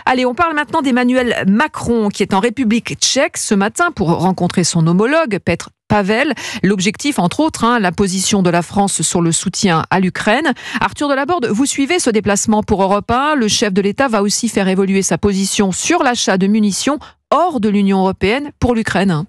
Allez, on parle maintenant d'Emmanuel Macron qui est en République tchèque ce matin pour rencontrer son homologue Petr Pavel. L'objectif, entre autres, la position de la France sur le soutien à l'Ukraine. Arthur Delaborde, vous suivez ce déplacement pour Europe 1. Le chef de l'État va aussi faire évoluer sa position sur l'achat de munitions hors de l'Union européenne pour l'Ukraine.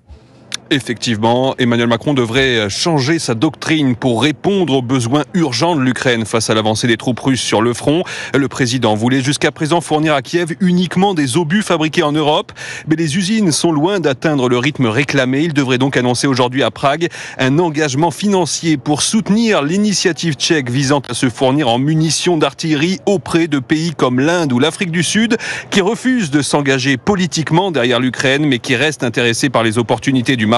Effectivement, Emmanuel Macron devrait changer sa doctrine pour répondre aux besoins urgents de l'Ukraine face à l'avancée des troupes russes sur le front. Le président voulait jusqu'à présent fournir à Kiev uniquement des obus fabriqués en Europe, mais les usines sont loin d'atteindre le rythme réclamé. Il devrait donc annoncer aujourd'hui à Prague un engagement financier pour soutenir l'initiative tchèque visant à se fournir en munitions d'artillerie auprès de pays comme l'Inde ou l'Afrique du Sud, qui refusent de s'engager politiquement derrière l'Ukraine, mais qui restent intéressés par les opportunités du marché.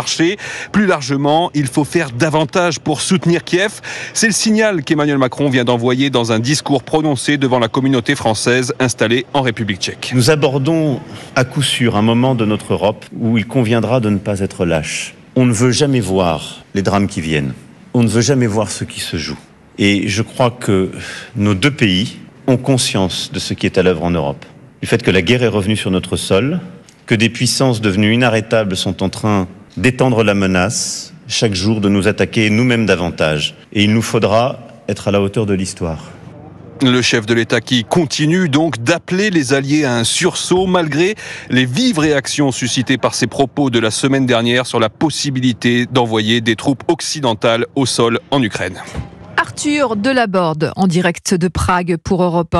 Plus largement, il faut faire davantage pour soutenir Kiev. C'est le signal qu'Emmanuel Macron vient d'envoyer dans un discours prononcé devant la communauté française installée en République tchèque. Nous abordons à coup sûr un moment de notre Europe où il conviendra de ne pas être lâche. On ne veut jamais voir les drames qui viennent. On ne veut jamais voir ce qui se joue. Et je crois que nos deux pays ont conscience de ce qui est à l'œuvre en Europe. Du fait que la guerre est revenue sur notre sol, que des puissances devenues inarrêtables sont en train d'étendre la menace, chaque jour de nous attaquer nous-mêmes davantage. Et il nous faudra être à la hauteur de l'histoire. Le chef de l'État qui continue donc d'appeler les alliés à un sursaut malgré les vives réactions suscitées par ses propos de la semaine dernière sur la possibilité d'envoyer des troupes occidentales au sol en Ukraine. Arthur Delaborde en direct de Prague pour Europe 1.